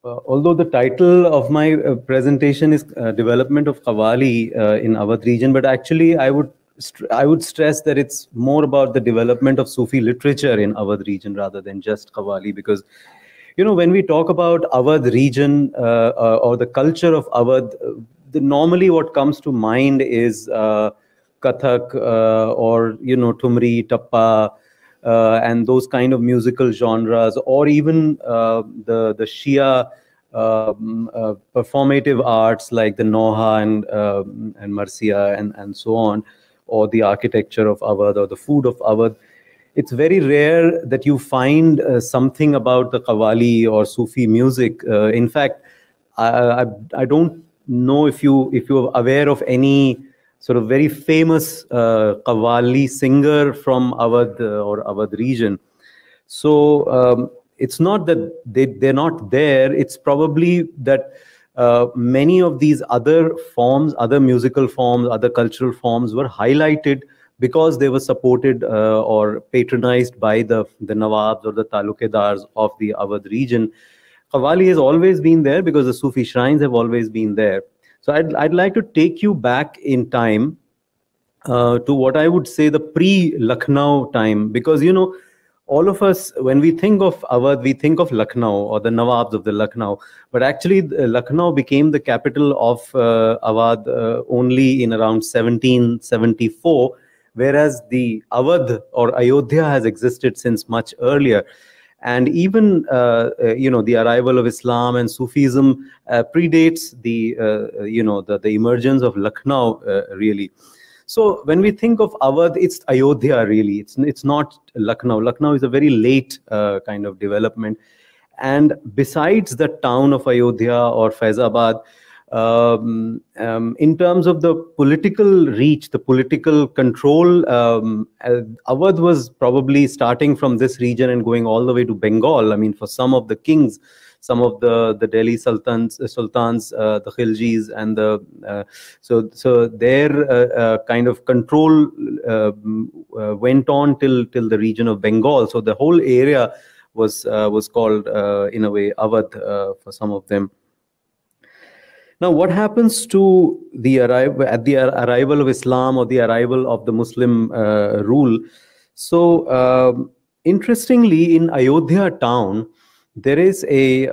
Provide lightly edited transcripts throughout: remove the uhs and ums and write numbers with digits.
Although the title of my presentation is Development of Qawwali in Awadh region, but actually I would stress that it's more about the development of Sufi literature in Awadh region rather than just Qawwali, because when we talk about Awadh region or the culture of Awadh, normally what comes to mind is Kathak or Thumri, Tappa, and those kind of musical genres, or even the Shia performative arts like the Noha and Marsiya and so on, or the architecture of Awadh or the food of Awadh. It's very rare that you find something about the Qawwali or Sufi music. In fact, I don't know if you're aware of any sort of very famous Qawwali singer from Awadh or Awadh region. So it's not that they're not there. It's probably that many of these other forms, other musical forms, other cultural forms were highlighted because they were supported or patronized by the Nawabs or the Talukedars of the Awadh region. Qawwali has always been there because the Sufi shrines have always been there. So I'd like to take you back in time to what I would say the pre-Lucknow time, because all of us, when we think of Awadh, we think of Lucknow or the Nawabs of the Lucknow, but actually Lucknow became the capital of Awadh only in around 1774, whereas the Awadh or Ayodhya has existed since much earlier. And even the arrival of Islam and Sufism predates the emergence of Lucknow really. So when we think of Awadh, it's Ayodhya really. It's not Lucknow. Lucknow is a very late kind of development. And besides the town of Ayodhya or Faizabad, in terms of the political reach, the political control, Awadh was probably starting from this region and going all the way to Bengal. I mean, for some of the kings, some of the Delhi sultans, the Khiljis, and so their kind of control went on till the region of Bengal. So the whole area was called in a way Awadh for some of them. Now, what happens to the arrival of Islam or the arrival of the Muslim rule? So, interestingly, in Ayodhya town, there is a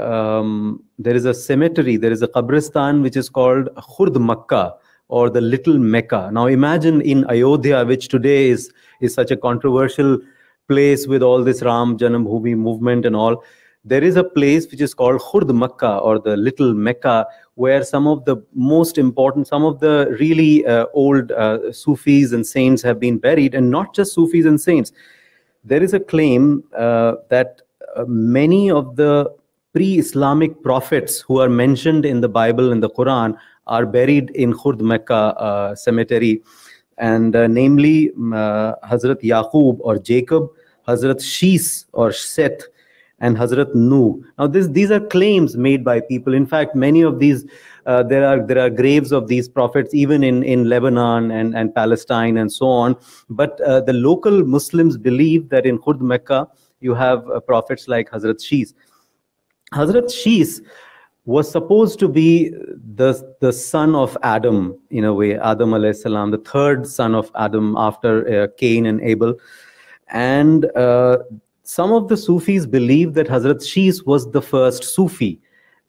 cemetery, there is a Qabristan which is called Khurd Makkah, or the Little Mecca. Now, imagine in Ayodhya, which today is such a controversial place with all this Ram Janambhoomi movement and all. There is a place which is called Khurd Makkah, or the Little Mecca, where some of the most important, some of the really old Sufis and saints have been buried, and not just Sufis and saints. There is a claim that many of the pre-Islamic prophets who are mentioned in the Bible and the Quran are buried in Khurd Makkah cemetery, and namely Hazrat Yaqub or Jacob, Hazrat Shis or Seth, and Hazrat Nuh. Now, these are claims made by people. In fact, many of these, there are graves of these prophets even in Lebanon and Palestine and so on. But the local Muslims believe that in Khurd Mecca, you have prophets like Hazrat Shis. Hazrat Shis was supposed to be the son of Adam, in a way, Adam alayhi salam, the third son of Adam after Cain and Abel. And some of the Sufis believe that Hazrat Shis was the first Sufi.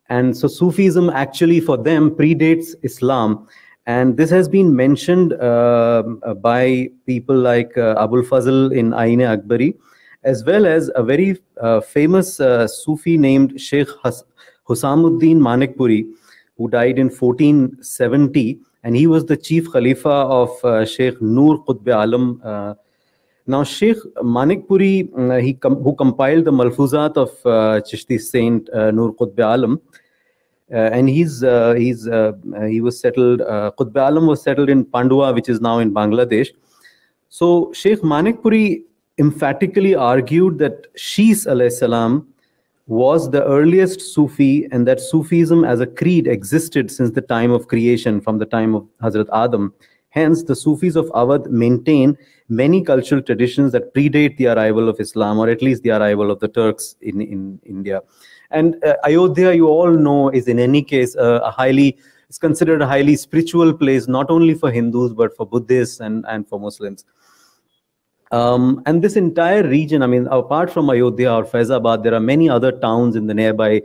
And so Sufism actually for them predates Islam. And this has been mentioned by people like Abul Fazl in Ain Akbari, as well as a very famous Sufi named Sheikh Husamuddin Manikpuri, who died in 1470. And he was the chief Khalifa of Sheikh Nur Qutb Alam. Now, Sheikh Manikpuri, who compiled the Malfuzat of Chishti Saint Nur Qutb Alam, and he was settled. Qutb Alam was settled in Pandua, which is now in Bangladesh. So, Sheikh Manikpuri emphatically argued that Shis alayhi salam was the earliest Sufi, and that Sufism as a creed existed since the time of creation, from the time of Hazrat Adam. Hence, the Sufis of Awadh maintain many cultural traditions that predate the arrival of Islam, or at least the arrival of the Turks in India. And Ayodhya, you all know, is in any case it's considered a highly spiritual place, not only for Hindus, but for Buddhists and for Muslims. And this entire region, I mean, apart from Ayodhya or Faizabad, there are many other towns in the nearby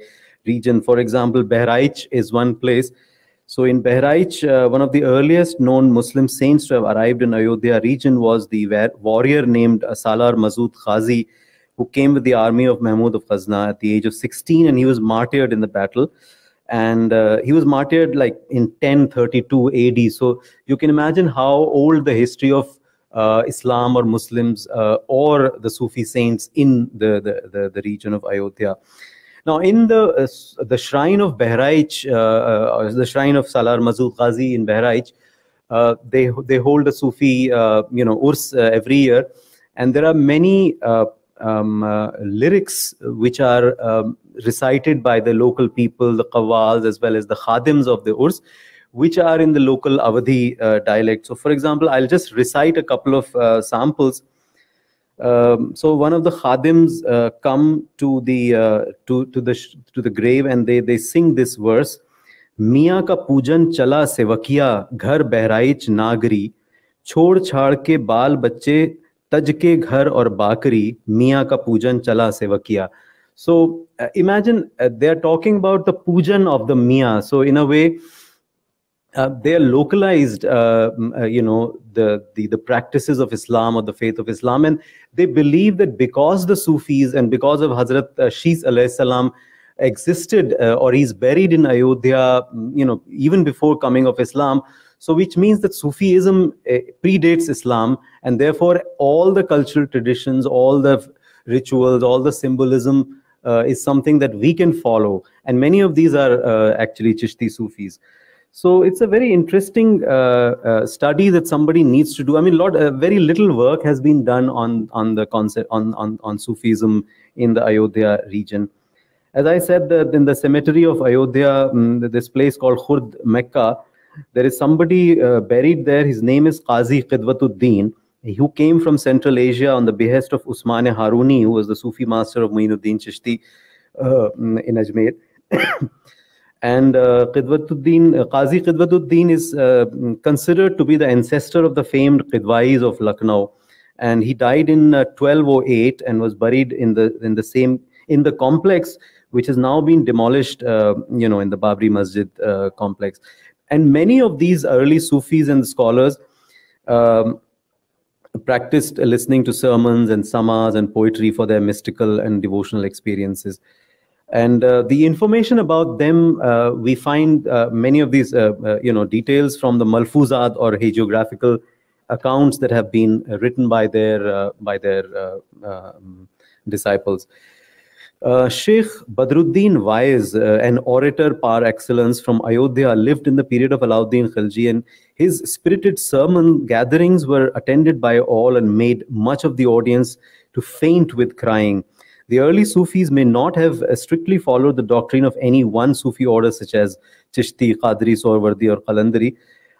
region. For example, Bahraich is one place. So in Bahraich, one of the earliest known Muslim saints to have arrived in Ayodhya region was the warrior named Salar Masood Ghazi, who came with the army of Mahmud of Ghazna at the age of 16, and he was martyred in the battle. And he was martyred like in 1032 AD. So you can imagine how old the history of Islam or Muslims or the Sufi saints in the region of Ayodhya. Now, in the shrine of Bahraich, the shrine of Salar Masood Ghazi in Bahraich, they hold a Sufi, Urs every year, and there are many lyrics which are recited by the local people, the qawwals, as well as the khadims of the Urs, which are in the local Awadhi dialect. So, for example, I'll just recite a couple of samples. So one of the khadims come to the grave, and they sing this verse: मियाँ का पूजन चला सेवकिया घर बहराइच नागरी छोड़ छाड़ के बाल बच्चे तज के घर और बाकरी मियाँ का पूजन चला सेवकिया. So imagine they are talking about the pujan of the Mia. So in a way, they are localized, the practices of Islam or the faith of Islam, and they believe that because the Sufis and because of Hazrat Shis alayhi salam existed or he's buried in Ayodhya, even before coming of Islam. So which means that Sufism predates Islam, and therefore all the cultural traditions, all the rituals, all the symbolism is something that we can follow. And many of these are actually Chishti Sufis. So it's a very interesting study that somebody needs to do. I mean, very little work has been done on the concept on Sufism in the Ayodhya region. As I said, in the cemetery of Ayodhya, this place called Khurd Mecca, there is somebody buried there. His name is Qazi Khidwatuddin, who came from Central Asia on the behest of Usman Haruni, who was the Sufi master of Muinuddin Chishti in Ajmer. And Qazi Khidwatuddin is considered to be the ancestor of the famed Qidwais of Lucknow, and he died in 1208 and was buried in the complex, which has now been demolished, in the Babri Masjid complex. And many of these early Sufis and scholars practiced listening to sermons and samas and poetry for their mystical and devotional experiences. And the information about them, we find many of these, details from the Malfuzat or hagiographical accounts that have been written by their disciples. Sheikh Badruddin Waiz, an orator par excellence from Ayodhya, lived in the period of Alauddin Khilji, and his spirited sermon gatherings were attended by all and made much of the audience to faint with crying. The early Sufis may not have strictly followed the doctrine of any one Sufi order such as Chishti, Qadri, Sohrawardi or Qalandari,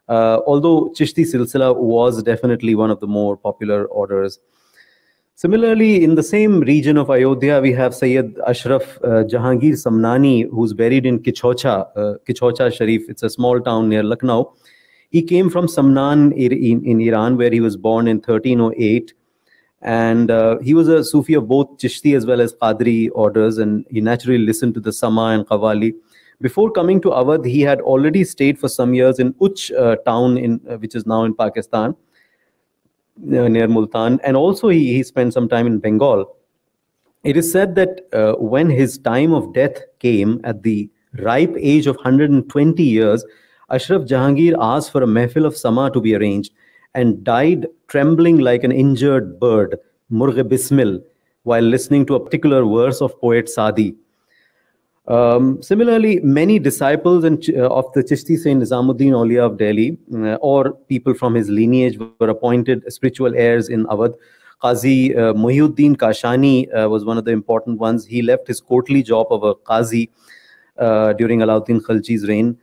although Chishti Silsila was definitely one of the more popular orders. Similarly, in the same region of Ayodhya, we have Sayyid Ashraf Jahangir Samnani, who's buried in Kichhocha Sharif. It's a small town near Lucknow. He came from Samnan in Iran, where he was born in 1308. And he was a Sufi of both Chishti as well as Qadri orders, and he naturally listened to the Sama and Qawwali. Before coming to Awadh, he had already stayed for some years in Uch town, which is now in Pakistan, near Multan, and also he spent some time in Bengal. It is said that when his time of death came at the ripe age of 120 years, Ashraf Jahangir asked for a mehfil of Sama to be arranged and died trembling like an injured bird, Murgh Bismil, while listening to a particular verse of poet Sadi. Similarly, many disciples of the Chishti Saint Nizamuddin Auliya of Delhi, or people from his lineage, were appointed spiritual heirs in Awadh. Qazi Muhyiddin Kashani was one of the important ones. He left his courtly job of a Qazi during Alauddin Khilji's reign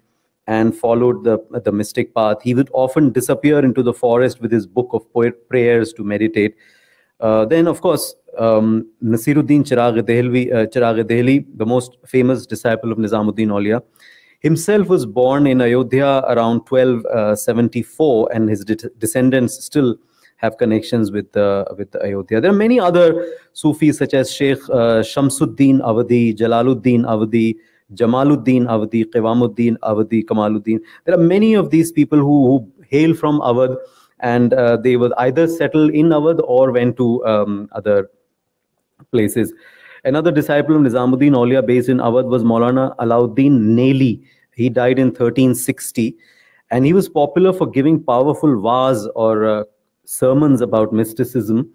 and followed the mystic path. He would often disappear into the forest with his book of prayers to meditate. Then, of course, Nasiruddin Chirag Dehli, the most famous disciple of Nizamuddin Aulia, himself was born in Ayodhya around 1274, and his descendants still have connections with Ayodhya. There are many other Sufis such as Sheikh Shamsuddin Avadi, Jalaluddin Avadi, Jamaluddin Avadi, Qiwamuddin Avadi, Kamaluddin. There are many of these people who hail from Awadh, and they were either settled in Awadh or went to other places. Another disciple of Nizamuddin Aulia based in Awadh was Maulana Alauddin Neli. He died in 1360, and he was popular for giving powerful waaz or sermons about mysticism.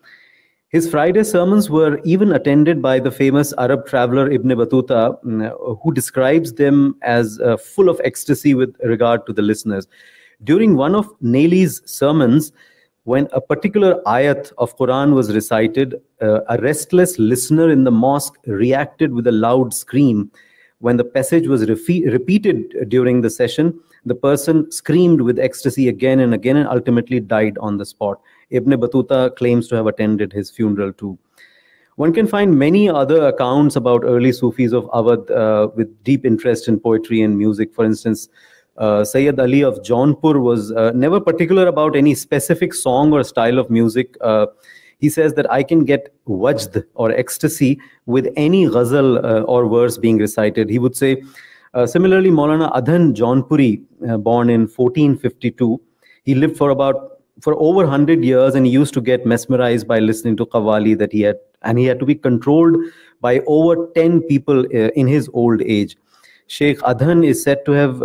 His Friday sermons were even attended by the famous Arab traveler Ibn Battuta, who describes them as full of ecstasy with regard to the listeners. During one of Neli's sermons, when a particular ayat of Quran was recited, a restless listener in the mosque reacted with a loud scream. When the passage was repeated during the session, the person screamed with ecstasy again and again and ultimately died on the spot. Ibn Battuta claims to have attended his funeral too. One can find many other accounts about early Sufis of Awadh with deep interest in poetry and music. For instance, Sayyid Ali of Jaunpur was never particular about any specific song or style of music. He says that I can get wajd or ecstasy with any ghazal or verse being recited. He would say, similarly, Maulana Adhan Jaunpuri, born in 1452, he lived for over 100 years, and he used to get mesmerized by listening to qawwali that he had, and he had to be controlled by over 10 people in his old age. Sheikh Adhan is said to have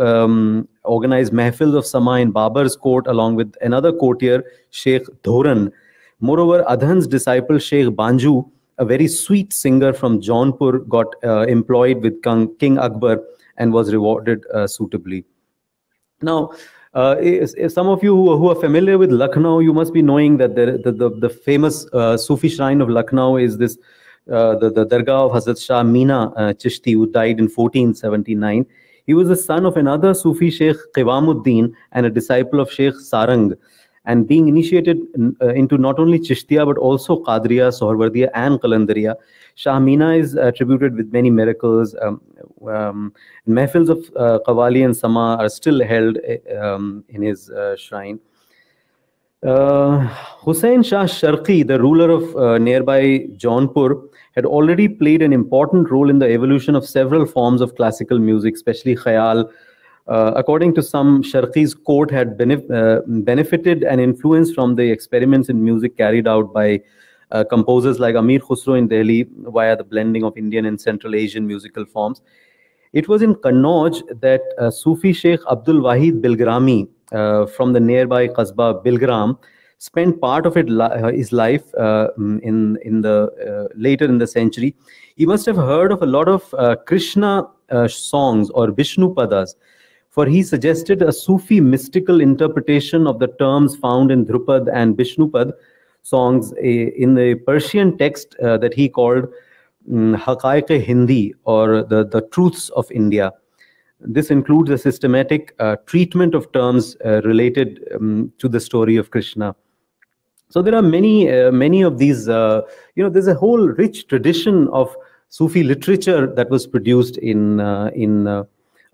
organized mahfils of Sama in Babar's court along with another courtier, Sheikh Dhoran. Moreover, Adhan's disciple Sheikh Banju, a very sweet singer from Jaunpur, got employed with King Akbar and was rewarded suitably. Now, if some of you who are familiar with Lucknow, you must be knowing that the famous Sufi shrine of Lucknow is this the Dargah of Hazrat Shah Mina Chishti, who died in 1479. He was the son of another Sufi Sheikh Qiwamuddin and a disciple of Sheikh Sarang, and being initiated into not only Chishtiya but also Qadriya, Sohrawardiya and Qalandariya. Shah Mina is attributed with many miracles. Mahfils of Qawwali and Sama are still held in his shrine. Hussain Shah Sharqi, the ruler of nearby Jaunpur, had already played an important role in the evolution of several forms of classical music, especially Khayal. According to some, Sharqi's court had benefited and influenced from the experiments in music carried out by composers like Amir Khusro in Delhi via the blending of Indian and Central Asian musical forms. It was in Kannauj that Sufi Sheikh Abdul Wahid Bilgrami from the nearby Qasba Bilgram spent part of his life later in the century. He must have heard of a lot of Krishna songs or Vishnu Padas, for he suggested a Sufi mystical interpretation of the terms found in Dhrupad and Vishnupad songs in the Persian text that he called Haqaiq-e Hindi, or the truths of India. This includes a systematic treatment of terms related to the story of Krishna. So there are many of these, there's a whole rich tradition of Sufi literature that was produced in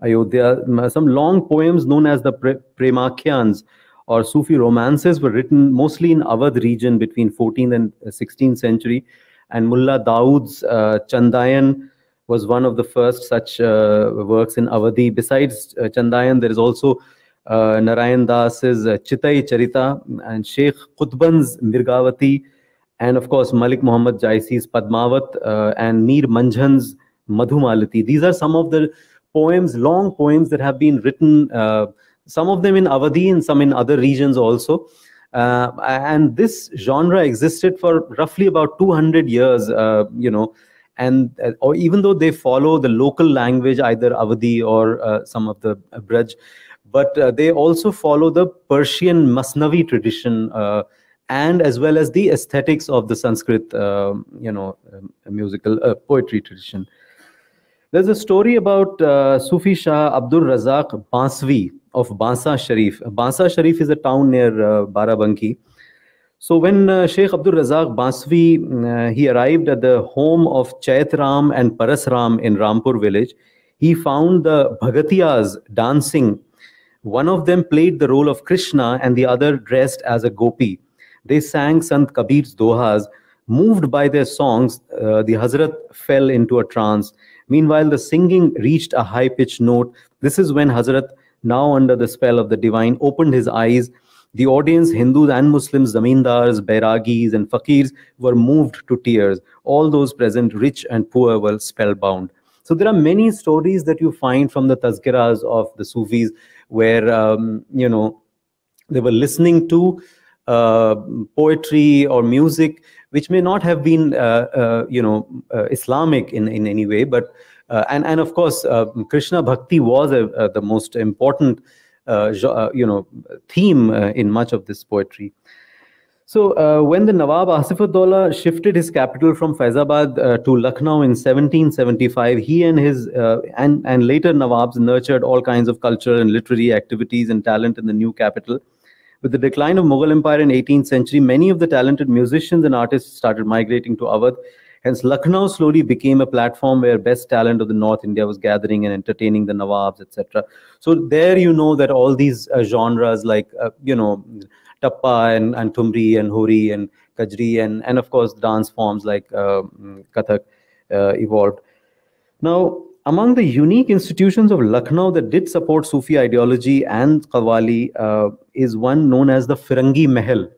Ayodhya. Some long poems known as the Premakhyans or Sufi romances were written mostly in Awadh region between 14th and 16th century. And Mullah Daud's Chandayan was one of the first such works in Awadhi. Besides Chandayan, there is also Narayan Das's Chitai Charita and Sheikh Qutban's Mirgavati, and of course Malik Muhammad Jaisi's Padmavat and Mir Manjhan's Madhumalati. These are some of the poems, long poems that have been written, some of them in Awadhi and some in other regions also. And this genre existed for roughly about 200 years, and or even though they follow the local language, either Awadhi or some of the Braj, but they also follow the Persian Masnavi tradition, and as well as the aesthetics of the Sanskrit, musical poetry tradition. There's a story about Sufi Shah Abdul Razak Bansvi of Bansa Sharif. Bansa Sharif is a town near Barabanki. So when Sheikh Abdul Razak Basvi, he arrived at the home of Chaitram and Parasram in Rampur village, he found the Bhagatiyas dancing. One of them played the role of Krishna and the other dressed as a gopi. They sang Sant Kabir's dohas. Moved by their songs, the Hazrat fell into a trance. Meanwhile, the singing reached a high-pitched note. This is when Hazrat, now under the spell of the divine, opened his eyes. The audience, Hindus and Muslims, zamindars, bairagis, and fakirs, were moved to tears. All those present, rich and poor, were spellbound. So there are many stories that you find from the tazkiras of the Sufis where, they were listening to poetry or music, which may not have been, Islamic in any way, but and of course, Krishna Bhakti was the most important, theme in much of this poetry. So when the Nawab Asif-ud-Daula shifted his capital from Faizabad to Lucknow in 1775, he and his and later Nawabs nurtured all kinds of cultural and literary activities and talent in the new capital. With the decline of Mughal Empire in 18th century, many of the talented musicians and artists started migrating to Awadh. Hence, Lucknow slowly became a platform where best talent of the North India was gathering and entertaining the Nawabs, etc. So there you know that all these genres like, Tappa and Thumri and Hori and Kajri and of course dance forms like Kathak evolved. Now, among the unique institutions of Lucknow that did support Sufi ideology and Qawwali is one known as the Firangi Mahal.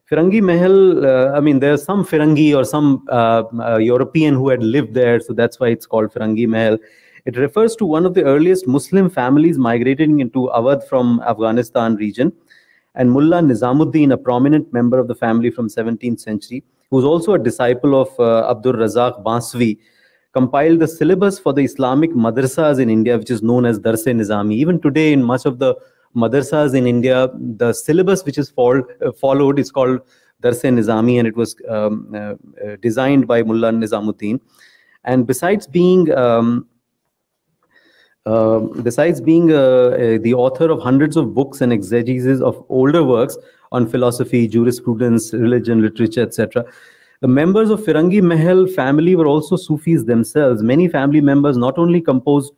Firangi Mahal, there's some Firangi or some European who had lived there, so that's why it's called Firangi Mahal. It refers to one of the earliest Muslim families migrating into Awadh from Afghanistan region. And Mullah Nizamuddin, a prominent member of the family from 17th century, who was also a disciple of Abdul Razak Basvi, compiled the syllabus for the Islamic madrasas in India, which is known as Dars-e-Nizami. Even today, in much of the madrasas in India, the syllabus which is followed is called Dars-e-Nizami, and it was designed by Mullah Nizamuddin. And besides being the author of hundreds of books and exegesis of older works on philosophy, jurisprudence, religion, literature, etc., the members of Firangi Mahal family were also Sufis themselves. Many family members not only composed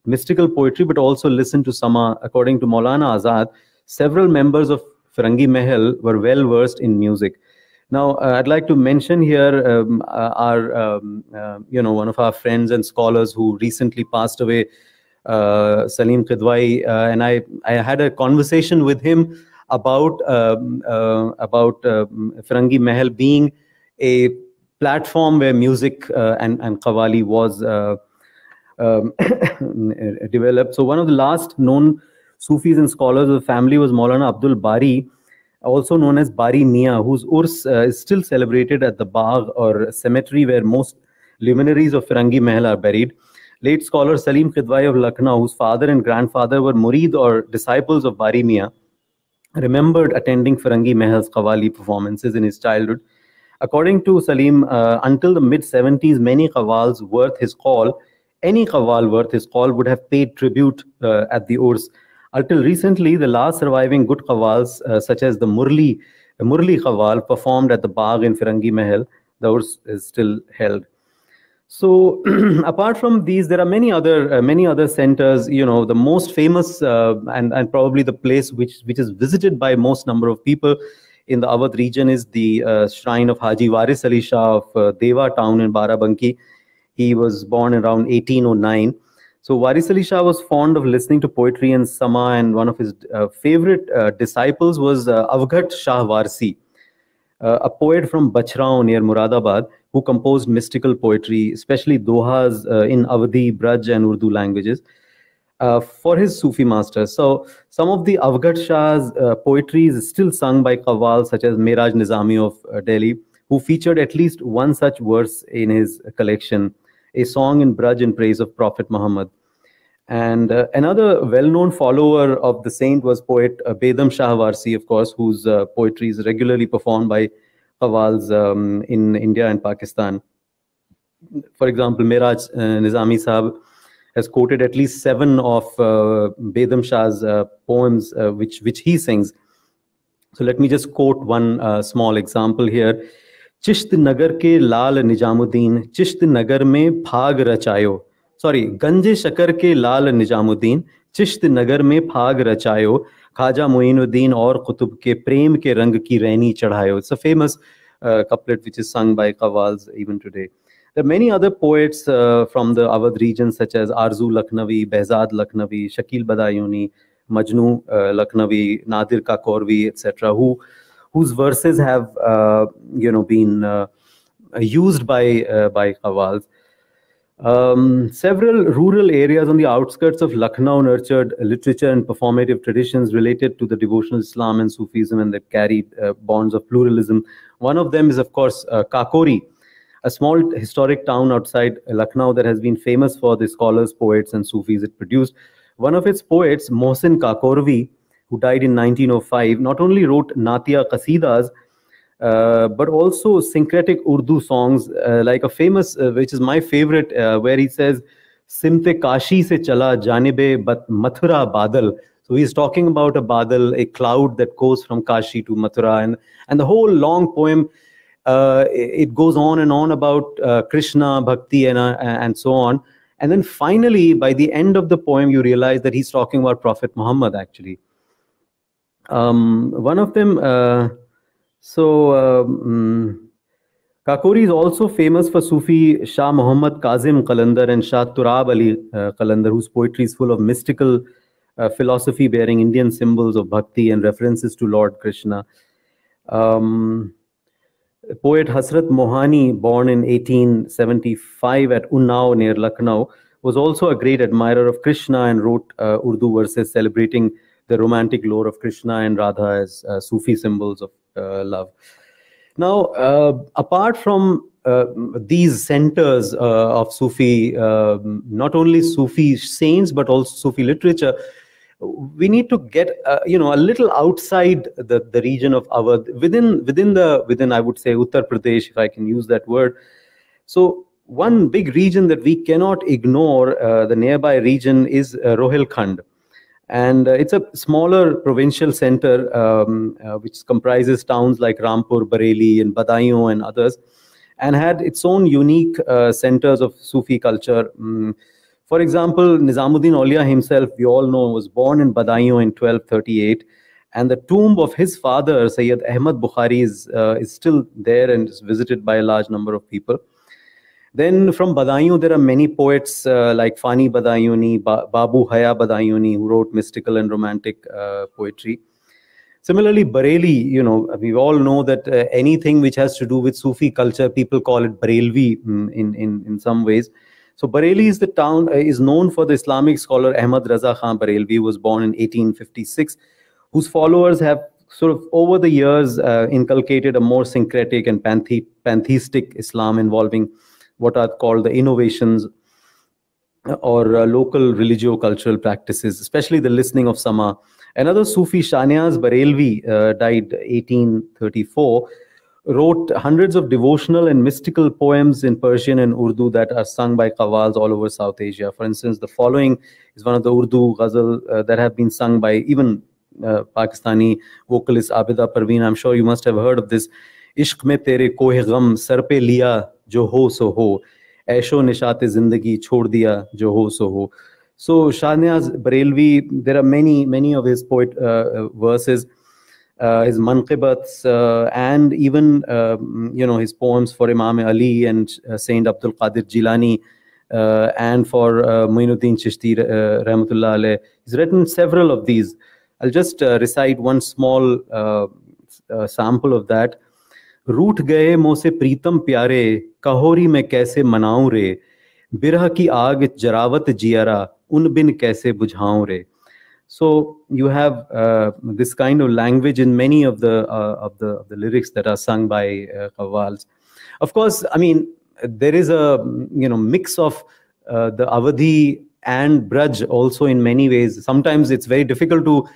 mystical poetry, but also listened to Sama. According to Maulana Azad, several members of Firangi Mahal were well versed in music. Now, I'd like to mention here one of our friends and scholars who recently passed away, Salim Qidwai, and I had a conversation with him about Firangi Mahal being a platform where music and Qawwali was developed. So one of the last known Sufis and scholars of the family was Maulana Abdul Bari, also known as Bari Mia, whose Urs is still celebrated at the Bagh or cemetery where most luminaries of Firangi Mahal are buried. Late scholar Salim Qidwai of Lucknow, whose father and grandfather were murid or disciples of Bari Mia, remembered attending Firangi Mahal's Qawwali performances in his childhood. According to Salim, until the mid-70s, many Qawwals worth his call, any Qawwal worth his call would have paid tribute at the Urs. Until recently, the last surviving good Qawwals, such as the Murli Qawwal, performed at the Bagh in Firangi Mahal. The Urs is still held. So, apart from these, there are many other centers. The most famous and probably the place which is visited by most number of people in the Awadh region is the shrine of Haji Waris Ali Shah of Deva town in Barabanki. He was born around 1809. So Waris Ali Shah was fond of listening to poetry and Sama, and one of his favorite disciples was Avghat Shah Warsi, a poet from Bachrao near Muradabad, who composed mystical poetry, especially dohas in Awadhi, Braj and Urdu languages, for his Sufi masters. So some of the Avghat Shah's poetry is still sung by Qawwal, such as Miraj Nizami of Delhi, who featured at least one such verse in his collection, a song in Braj in praise of Prophet Muhammad. And another well-known follower of the saint was poet Bedam Shah Warsi, of course, whose poetry is regularly performed by Qawwals in India and Pakistan. For example, Miraj Nizami Sahab has quoted at least 7 of Bedam Shah's poems, which he sings. So let me just quote one small example here. Chisht नगर के लाल निजामुद्दीन चिश्त नगर में भाग रचायो. Sorry, गंजे शकर के लाल निजामुद्दीन चिश्त नगर में भाग रचायो. खाजा मोइनुद्दीन और कुतुब के प्रेम के रंग की रैनी चढ़ायो. It's a famous couplet which is sung by Qawwals even today. There are many other poets from the Awadh region, such as Arzu Lakhnavi, Behzad Lakhnavi, Shakil Badayuni, Majnu Lakhnavi, Nadir Kakorvi, etc., whose verses have been used by Qawwals. Several rural areas on the outskirts of Lucknow nurtured literature and performative traditions related to the devotional Islam and Sufism, and that carried bonds of pluralism. One of them is, of course, Kakori, a small historic town outside Lucknow that has been famous for the scholars, poets, and Sufis it produced. One of its poets, Mohsin Kakorvi, who died in 1905, not only wrote Natia Qasidas, but also syncretic Urdu songs, like a famous, which is my favorite, where he says, Simte Kashi se chala janibe but Mathura badal. So he's talking about a badal, a cloud that goes from Kashi to Mathura. And the whole long poem, it goes on and on about Krishna, Bhakti, and so on. And then finally, by the end of the poem, you realize that he's talking about Prophet Muhammad, actually. One of them, Kakori is also famous for Sufi Shah Muhammad Kazim Qalandar and Shah Turab Ali Qalandar, whose poetry is full of mystical philosophy bearing Indian symbols of bhakti and references to Lord Krishna. Poet Hasrat Mohani, born in 1875 at Unnao near Lucknow, was also a great admirer of Krishna and wrote Urdu verses celebrating the romantic lore of Krishna and Radha as Sufi symbols of love. Now, apart from these centers of Sufi, not only Sufi saints, but also Sufi literature, we need to get a little outside the region of Awadh, within I would say Uttar Pradesh, if I can use that word. So one big region that we cannot ignore, the nearby region, is Rohilkhand. And it's a smaller provincial center which comprises towns like Rampur, Bareilly, and Badaयूं and others, and had its own unique centers of Sufi culture. For example, Nizamuddin Aulia himself, we all know, was born in Badaयूं in 1238, and the tomb of his father, Sayyid Ahmad Bukhari, is still there and is visited by a large number of people. Then from Badaयूं, there are many poets like Fani Badayuni, Babu Haya Badayuni, who wrote mystical and romantic poetry. Similarly, Bareilly, we all know that anything which has to do with Sufi culture, people call it Barelvi in some ways. So Bareilly is the town, is known for the Islamic scholar Ahmad Raza Khan Barelvi, who was born in 1856, whose followers have sort of over the years inculcated a more syncretic and pantheistic Islam involving what are called the innovations or local religio-cultural practices, especially the listening of Sama. Another Sufi, Shahniaz Barelvi, died 1834, wrote hundreds of devotional and mystical poems in Persian and Urdu that are sung by Qawwals all over South Asia. For instance, the following is one of the Urdu ghazal that have been sung by even Pakistani vocalist Abida Parveen. I'm sure you must have heard of this. Ishq mein tere kohe gham sar pe liya jo ho so ho, aisho nishat zindagi chhod diya jo ho so ho. So Shahniaz Barelvi, there are many of his verses, his manqibats, and even his poems for Imam Ali and Saint Abdul Qadir Jilani, and for Muinuddin Chishti Rahmatullah alayh. He's written several of these. I'll just recite one small sample of that. रूठ गए मुँह से प्रीतम प्यारे, कहोरी में कैसे मनाऊं रे, बिरह की आग जरावत जियरा, उन बिन कैसे बुझाऊं रे. So you have this kind of language in many of the lyrics that are sung by Qawwals. Of course, I mean, there is a mix of the Awadhi and Braj also in many ways. Sometimes it's very difficult to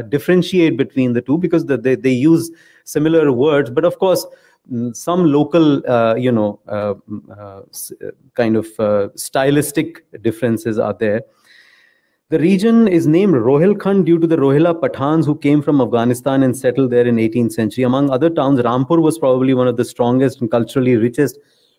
differentiate between the two because they use similar words. But of course, some local, kind of stylistic differences are there. The region is named Rohilkhand due to the Rohilla Pathans who came from Afghanistan and settled there in 18th century. Among other towns, Rampur was probably one of the strongest and culturally richest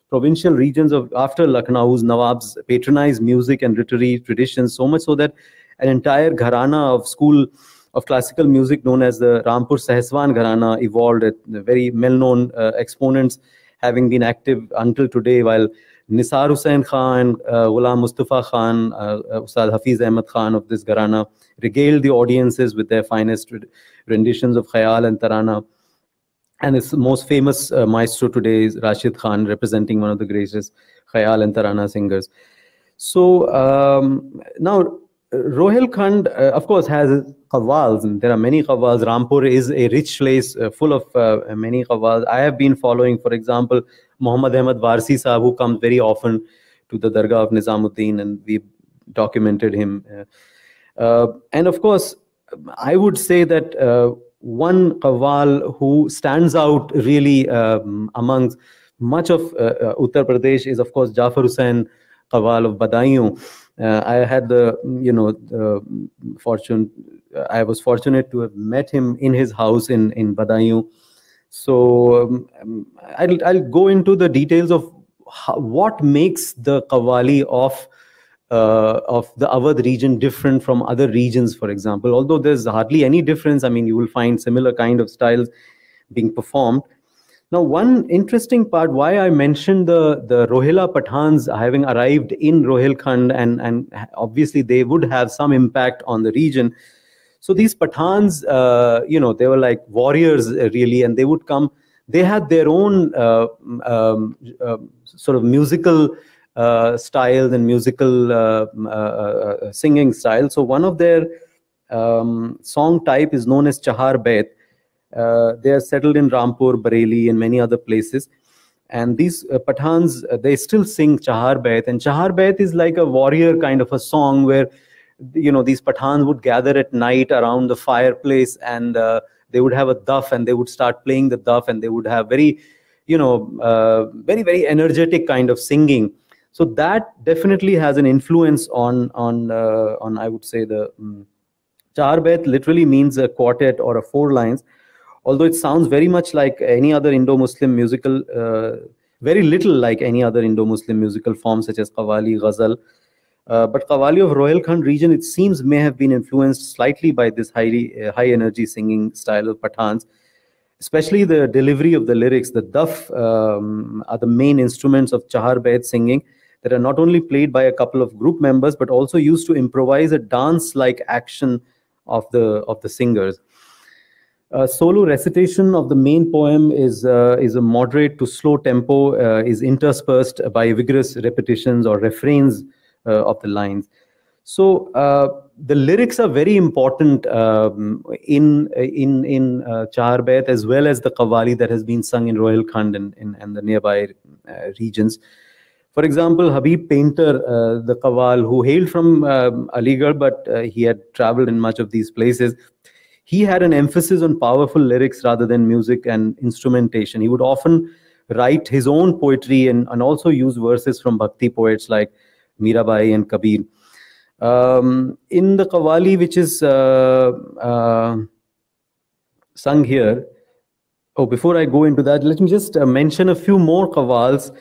provincial regions of after Lucknow, whose Nawabs patronized music and literary traditions, so much so that an entire gharana of school of classical music known as the Rampur Sahaswan Gharana evolved, at very well-known exponents having been active until today, while Nisar Hussain Khan, Ghulam Mustafa Khan, Ustad Hafiz Ahmad Khan of this Gharana regaled the audiences with their finest renditions of Khayal and Tarana. And its most famous maestro today is Rashid Khan, representing one of the greatest Khayal and Tarana singers. So now Rohilkhand, of course, has qawwals, and there are many qawwals. Rampur is a rich place full of many qawwals. I have been following, for example, Muhammad Ahmad Warsi Sahab, who comes very often to the Dargah of Nizamuddin, and we documented him. And of course, I would say that one qawwal who stands out really amongst much of Uttar Pradesh is, of course, Jafar Hussain qawwal of Badaयूं. I had I was fortunate to have met him in his house in Badaयूं. So I'll go into the details of what makes the qawwali of the Awadh region different from other regions, for example. Although there's hardly any difference, I mean, you will find similar kind of styles being performed. Now, one interesting part, why I mentioned the Rohilla Pathans having arrived in Rohilkhand, and obviously they would have some impact on the region. So these Pathans, they were like warriors really, and they would come. They had their own sort of musical styles and musical singing styles. So one of their song type is known as Chahar Bait. They are settled in Rampur, Bareilly, and many other places. And these Pathans, they still sing Chahar Bait. And Chahar Bait is like a warrior kind of a song where, these Pathans would gather at night around the fireplace, and they would have a duff, and they would start playing the duff, and they would have very, very, very energetic kind of singing. So that definitely has an influence on I would say the Chahar Bait literally means a quartet or a 4 lines. Although it sounds very much like any other Indo-Muslim musical, very little like any other Indo-Muslim musical form such as Qawwali, Ghazal. But Qawwali of Rohilkhand region, it seems, may have been influenced slightly by this high energy singing style of Pathans, especially the delivery of the lyrics. The duff are the main instruments of Chahar Bait singing that are not only played by a couple of group members, but also used to improvise a dance-like action of the singers. Solo recitation of the main poem is a moderate to slow tempo, is interspersed by vigorous repetitions or refrains of the lines. So the lyrics are very important in Chahar Bait, as well as the qawwali that has been sung in Rohilkhand and the nearby regions. For example, Habib Painter, the qawwal, who hailed from Aligarh, but he had traveled in much of these places, he had an emphasis on powerful lyrics rather than music and instrumentation. He would often write his own poetry and also use verses from Bhakti poets like Mirabai and Kabir. In the qawwali, which is sung here, before I go into that, let me just mention a few more qawwals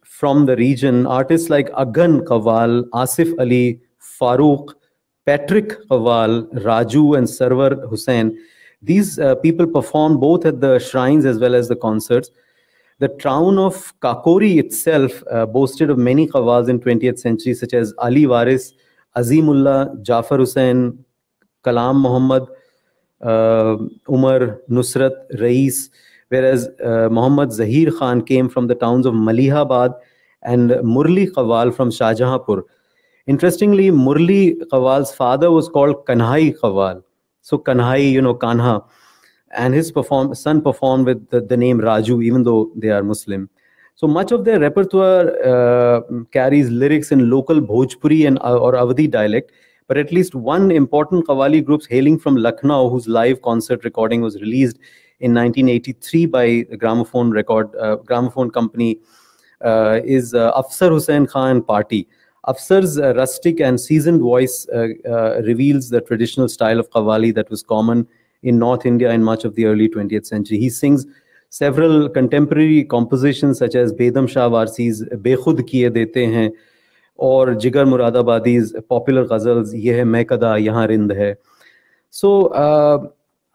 from the region. Artists like Aghan Qawwal, Asif Ali, Farooq, Patrick Qawwal, Raju, and Sarwar Hussain. These people performed both at the shrines as well as the concerts. The town of Kakori itself boasted of many qawwals in 20th century, such as Ali Waris, Azimullah, Jafar Hussain, Kalam Muhammad, Umar, Nusrat, Rais, whereas Muhammad Zahir Khan came from the towns of Malihabad, and Murli Qawwal from Shahjahanpur. Interestingly, Murli Qawwal's father was called Kanhai Qawwal. So Kanhai, Kanha. And his son performed with the name Raju, even though they are Muslim. So much of their repertoire carries lyrics in local Bhojpuri or Awadhi dialect. But at least one important qawwali group hailing from Lucknow, whose live concert recording was released in 1983 by the gramophone company, is Afsar Hussain Khan Party. Afsar's rustic and seasoned voice reveals the traditional style of qawwali that was common in North India in much of the early 20th century. He sings several contemporary compositions such as Bedam Shah Warsi's Bekhud Kiye Dete Hain or Jigar Muradabadi's popular ghazals Ye Hai Mehkada Yahan Rind Hai. So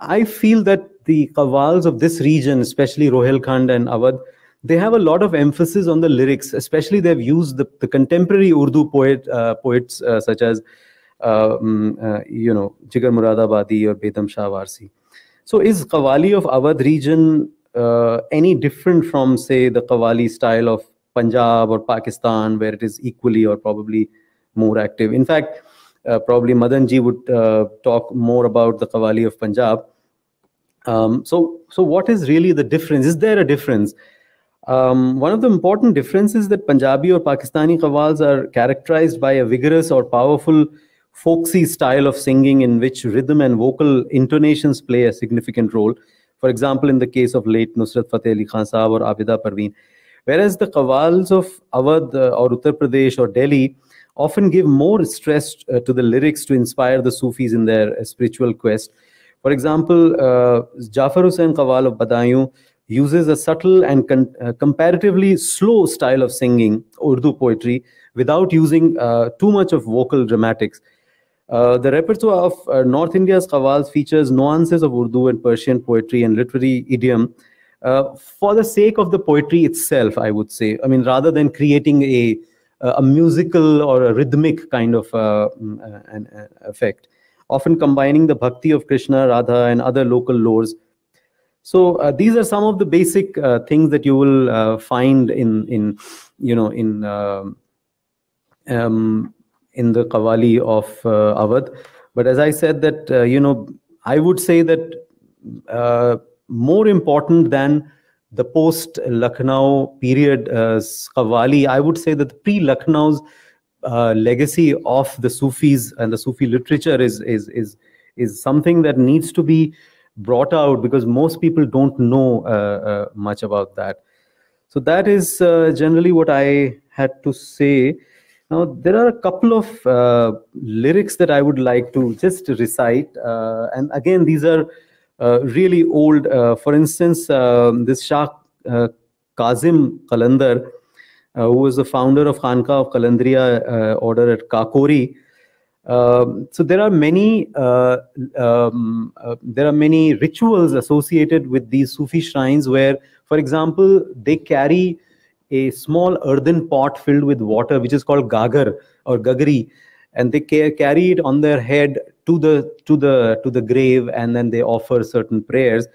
I feel that the qawwals of this region, especially Rohilkhand and Awadh, they have a lot of emphasis on the lyrics. Especially they've used the contemporary Urdu poets such as Jigar Muradabadi or Bedam Shah Warsi. So is qawwali of Awadh region any different from, say, the qawwali style of Punjab or Pakistan, where it is equally or probably more active? In fact, probably Madan ji would talk more about the qawwali of Punjab. So what is really the difference? Is there a difference? One of the important differences is that Punjabi or Pakistani qawwals are characterized by a vigorous or powerful folksy style of singing in which rhythm and vocal intonations play a significant role. For example, in the case of late Nusrat Fateh Ali Khan Sahab or Abida Parveen. Whereas the qawwals of Awadh or Uttar Pradesh or Delhi often give more stress to the lyrics to inspire the Sufis in their spiritual quest. For example, Jafar Hussain Qawwal of Badaयूं uses a subtle and comparatively slow style of singing Urdu poetry without using too much of vocal dramatics. The repertoire of North India's qawwals features nuances of Urdu and Persian poetry and literary idiom for the sake of the poetry itself, I would say. I mean, rather than creating a musical or a rhythmic kind of an effect, often combining the bhakti of Krishna, Radha, and other local lores. So these are some of the basic things that you will find in the qawwali of Awadh. But as I said that, I would say that more important than the post-Lucknow period qawwali, I would say that the pre-Lucknow's legacy of the Sufis and the Sufi literature is something that needs to be brought out, because most people don't know much about that. So that is generally what I had to say. Now, there are a couple of lyrics that I would like to just recite. And again, these are really old. For instance, this Shah Kazim Qalandar, who was the founder of Khanqa of Kalandriya order at Kakori. So there are many rituals associated with these Sufi shrines where, for example, they carry a small earthen pot filled with water, which is called gagar or gagari, and they carry it on their head to the grave, and then they offer certain prayers.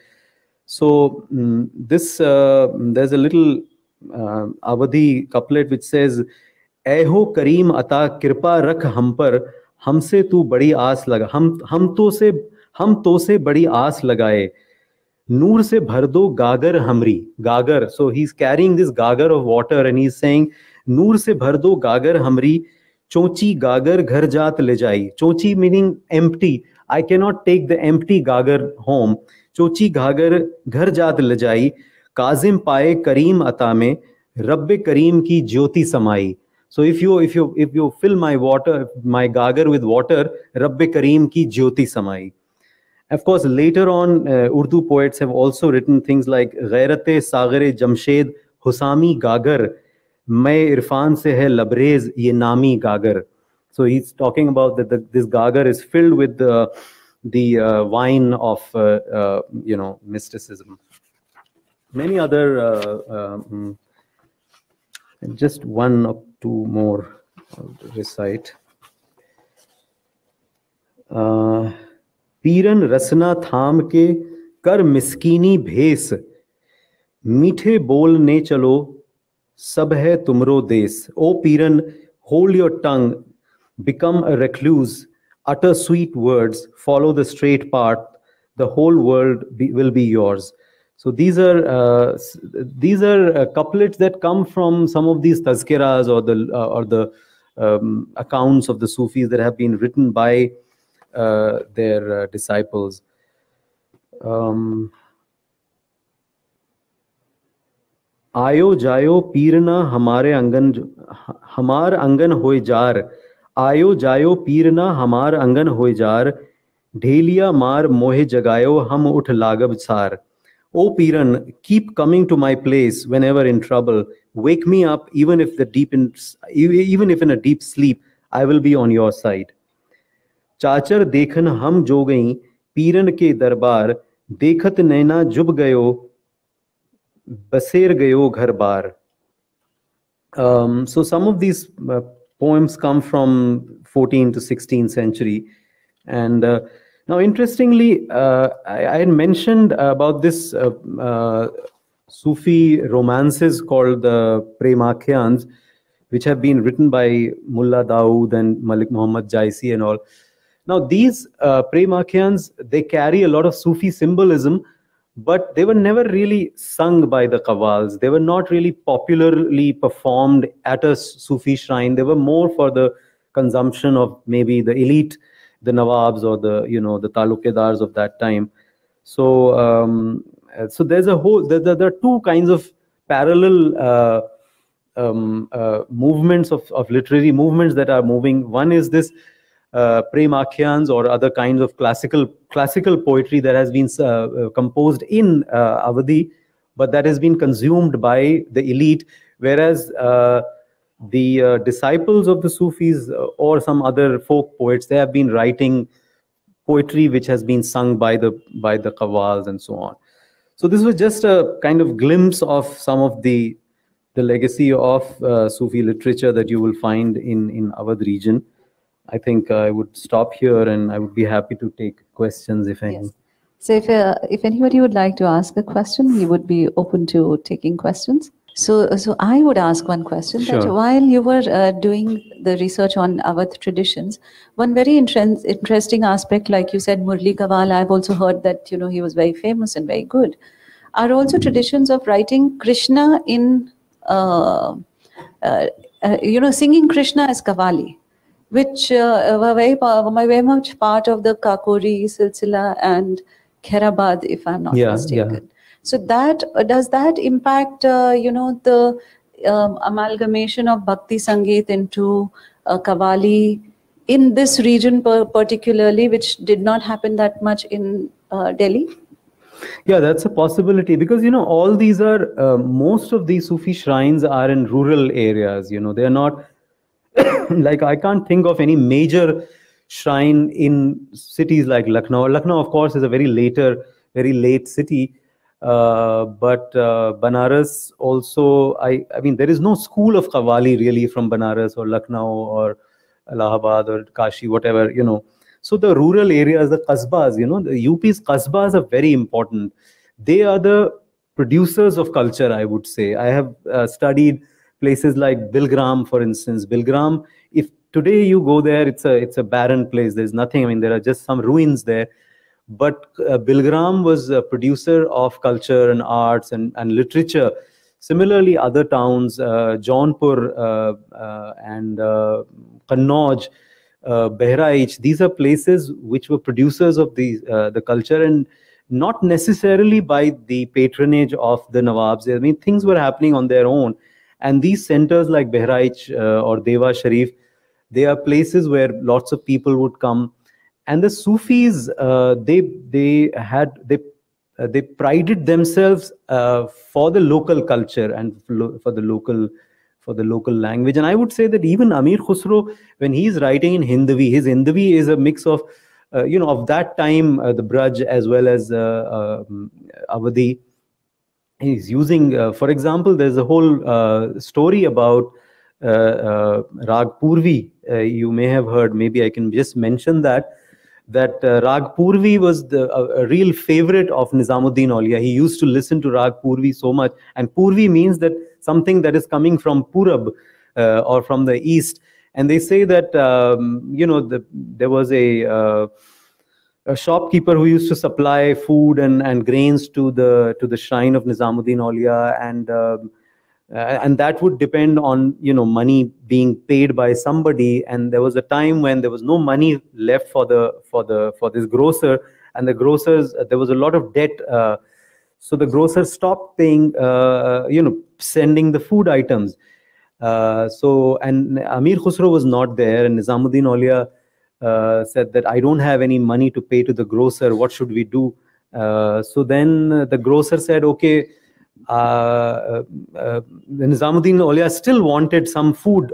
So there's a little Awadhi couplet which says, "Eho Kareem ata kirpa rakh hum par, हमसे तू बड़ी आस लगा हम तो से बड़ी आस लगाए नूर से भर दो गागर हमरी गागर." So he's carrying this gagar of water and he's saying, "नूर से भर दो गागर हमरी, चोंची गागर घर जात ले जाई." Chochi meaning empty. I cannot take the empty gagar home. चोची गागर घर जात ले जाई, काजिम पाए करीम अता में, रब्बे करीम की ज्योति समाई. So if you fill my gagar with water, Rabbe Kareem ki jyoti samai. Of course, later on, Urdu poets have also written things like Ghairate Sagare Jamshed Husami Gagar, Mai Irfan se hai Labrez ye nami Gagar. So he's talking about that this Gagar is filled with the wine of mysticism. Many other just one or two more I'll recite. Piran रसना थाम के कर मिस्कीनी भेस, मीठे बोलने चलो सब है तुमरो देश. O Piran, hold your tongue, become a recluse, utter sweet words, follow the straight path, the whole world will be yours. So these are couplets that come from some of these tazkiras or the accounts of the Sufis that have been written by their disciples. आयो जायो पीरना हमार अंगन होय jar, आयो जायो पीरना हमार अंगन होय जार, ढेलिया मार मोहे जगायो हम उठ लागब सार. O Piran, keep coming to my place whenever in trouble. Wake me up, even if in a deep sleep, I will be on your side. चाचर देखन हम जो गई पीरन के दरबार, देखत नैना जुब गयो बसेर गयो घर बार. So some of these poems come from 14th to 16th century. And now, interestingly, I had mentioned about this Sufi romances called the Premakhyans, which have been written by Mullah Dawood and Malik Muhammad Jaisi and all. Now, these Premakhyans, they carry a lot of Sufi symbolism, but they were never really sung by the qawwals. They were not really popularly performed at a Sufi shrine. They were more for the consumption of maybe the elite, the nawabs or the the talukadars of that time. So so there's a whole there are two kinds of parallel movements of literary movements that are moving. One is this Premakhyans or other kinds of classical poetry that has been composed in Awadhi, but that has been consumed by the elite, whereas the disciples of the Sufis or some other folk poets, they have been writing poetry which has been sung by the qawwals and so on. So this was just a kind of glimpse of some of the legacy of Sufi literature that you will find in Awadh region. I think I would stop here, and I would be happy to take questions if any. Yes. So if anybody would like to ask a question, we would be open to taking questions. So I would ask one question. Sure. That while you were doing the research on Awadh traditions, one very interesting aspect, like you said, Murli Qawwal, I've also heard that he was very famous and very good, are also traditions of writing Krishna in singing Krishna as Qawwali, which were very much part of the Kakori silsila and Khairabad, if I'm not mistaken. Yeah. So does that impact the amalgamation of Bhakti Sangeet into Qawwali in this region particularly, which did not happen that much in Delhi? Yeah, that's a possibility, because all these are most of these Sufi shrines are in rural areas. They're not like, I can't think of any major shrine in cities like Lucknow. Lucknow, of course, is a very late city. But Banaras also, I mean, there is no school of Qawwali really from Banaras or Lucknow or Allahabad or Kashi, whatever, So the rural areas, the qasbas, the UP's qasbas are very important. They are the producers of culture, I would say. I have studied places like Bilgram, for instance. Bilgram, if today you go there, it's a barren place. There's nothing. I mean, there are just some ruins there. But Bilgram was a producer of culture and arts and literature. Similarly, other towns, Jaunpur and Kannauj, Bahraich, these are places which were producers of the culture, and not necessarily by the patronage of the Nawabs. I mean, things were happening on their own. And these centers like Bahraich or Deva Sharif, they are places where lots of people would come. And the Sufis, they prided themselves for the local culture and for the local language. And I would say that even Amir Khusro, when he's writing in Hindavi, his Hindavi is a mix of of that time, the Braj as well as Awadhi. He's using, for example, there's a whole story about Rag Purvi. You may have heard, maybe I can just mention that Rag Purvi was a real favorite of Nizamuddin Aulia. He used to listen to Rag Purvi so much. And Purvi means that something that is coming from Purab or from the east. And they say that, there was a shopkeeper who used to supply food and grains to the shrine of Nizamuddin Aulia, and that would depend on money being paid by somebody. And there was a time when there was no money left for this grocer, and the grocers, there was a lot of debt So the grocer stopped paying, sending the food items. And Amir Khusro was not there, and Nizamuddin Aulia said that I don't have any money to pay to the grocer. What should we do? So then the grocer said, okay. Nizamuddin Aulia still wanted some food.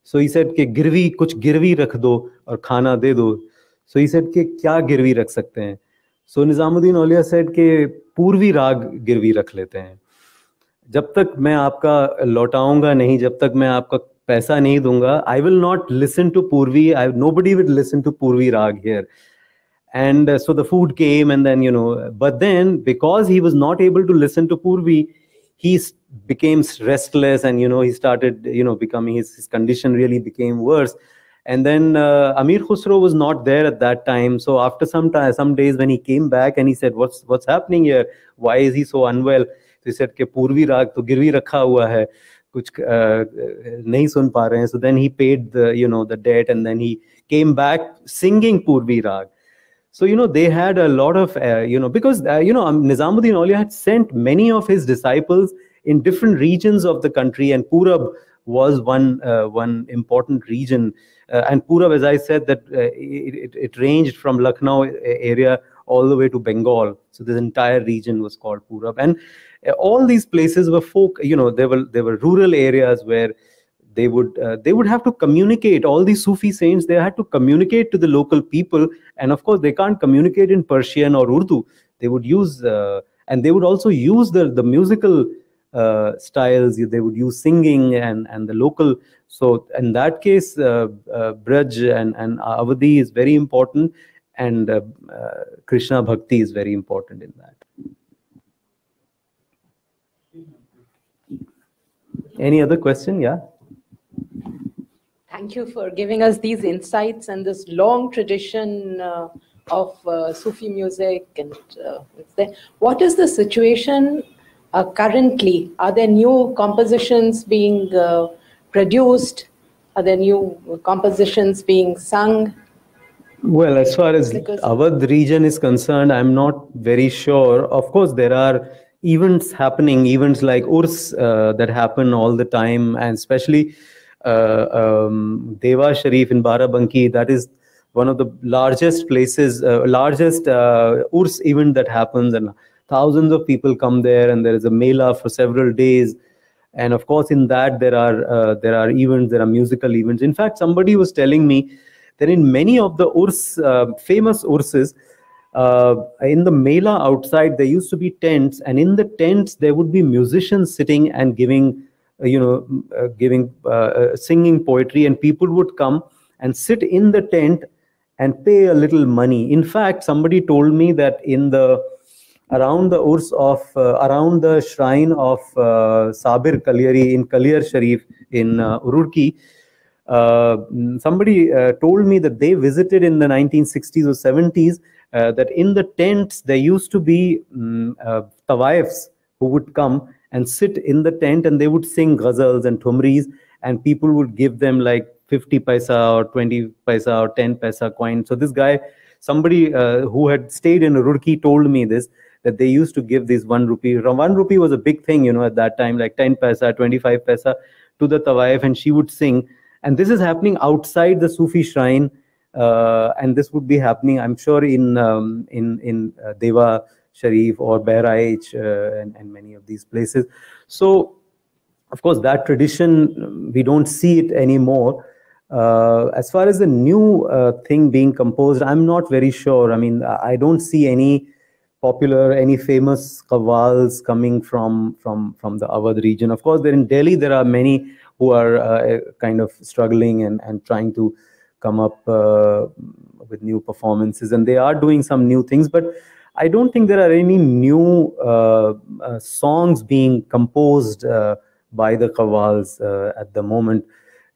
So he said, "Ke girvi, kuch girvi rakh do aur khana de do." So he said, "Ke kya girvi rakh sakte hain?" So Nizamuddin Aulia said, "Ke पूर्वी राग गिरवी रख लेते हैं. जब तक मैं आपका लौटाऊंगा नहीं, जब तक मैं आपका पैसा नहीं दूंगा, I will not listen to Purvi. Nobody will listen to Purvi Rag here." And so the food came, and then, but then because he was not able to listen to Purvi, he became restless, and, he started, becoming, his condition really became worse. And then Amir Khusro was not there at that time. So after some days when he came back and he said, what's happening here? Why is he so unwell? So he said, "Ke Purvi Rag to girvi rakha hua hai. Kuch nahi sun pa rahe hain." So then he paid the debt, and then he came back singing Purvi Rag. So, they had a lot of, because, Nizamuddin Aulia had sent many of his disciples in different regions of the country, and Purab was one important region. And Purab, as I said, that it ranged from Lucknow area all the way to Bengal. So this entire region was called Purab. And all these places were folk, there were rural areas where they would have to communicate. All these Sufi saints, they had to communicate to the local people, and of course they can't communicate in Persian or Urdu. They would use and they would also use the musical styles. They would use singing and the local. So in that case, Braj and Avadi is very important, and Krishna Bhakti is very important in that. Any other question? Yeah. Thank you for giving us these insights and this long tradition of Sufi music. And what is the situation currently? Are there new compositions being produced? Are there new compositions being sung? Well, as far as Awadh region is concerned, I'm not very sure. Of course, there are events like Urs that happen all the time, and especially Deva Sharif in Barabanki. That is one of the largest places, largest Urs event that happens, and thousands of people come there, and there is a mela for several days. And of course, in that there are events, there are musical events. In fact, somebody was telling me that in many of the famous Urses, in the mela outside, there used to be tents, and in the tents there would be musicians sitting and giving singing poetry, and people would come and sit in the tent and pay a little money. In fact, somebody told me that around the Urs around the shrine of Sabir Kalyari in Kalyar Sharif in Ururki, somebody told me that they visited in the 1960s or 70s, that in the tents there used to be tawaifs who would come and sit in the tent, and they would sing ghazals and thumris, and people would give them like 50 paisa or 20 paisa or 10 paisa coin. So this guy, somebody who had stayed in Roorkee, told me this, that they used to give these 1 rupee. 1 rupee was a big thing, at that time, like 10 paisa, 25 paisa to the tawaif, and she would sing. And this is happening outside the Sufi shrine, and this would be happening, I'm sure, in Deva Sharif or Bahraich and many of these places. So, of course, that tradition, we don't see it anymore. As far as the new thing being composed, I'm not very sure. I mean, I don't see any famous qawwals coming from the Awadh region. Of course, there in Delhi, there are many who are kind of struggling and trying to come up with new performances, and they are doing some new things, but I don't think there are any new songs being composed by the qawwals at the moment.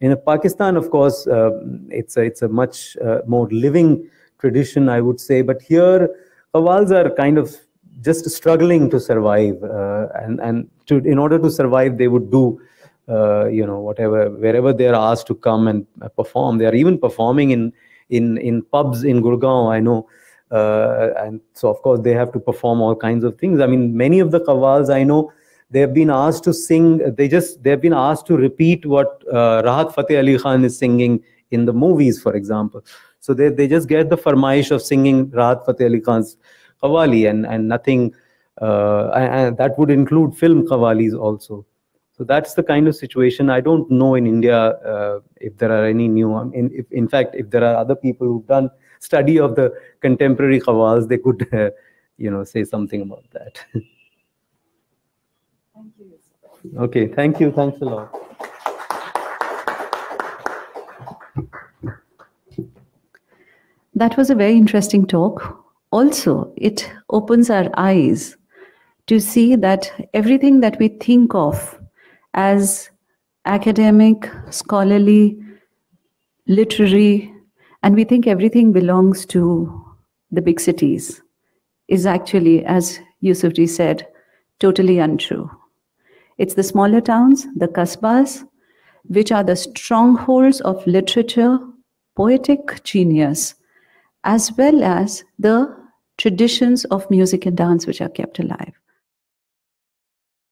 In Pakistan, of course, it's a much more living tradition, I would say, but here qawwals are kind of just struggling to survive, and in order to survive, they would do wherever they are asked to come and perform. They are even performing in pubs in Gurgaon. I know And so, of course, they have to perform all kinds of things. I mean, many of the qawwals I know, they have been asked to sing, they've been asked to repeat what Rahat Fateh Ali Khan is singing in the movies, for example. So they just get the farmaish of singing Rahat Fateh Ali Khan's qawwali and nothing, and that would include film qawwalis also. So that's the kind of situation. I don't know in India if there are any new, in fact, if there are other people who've done study of the contemporary qawwals, they could, say something about that. Thank you. Okay, thank you. Thanks a lot. That was a very interesting talk. Also, it opens our eyes to see that everything that we think of as academic, scholarly, literary, and we think everything belongs to the big cities, is actually, as Yusufji said, totally untrue. It's the smaller towns, the kasbahs, which are the strongholds of literature, poetic genius, as well as the traditions of music and dance which are kept alive.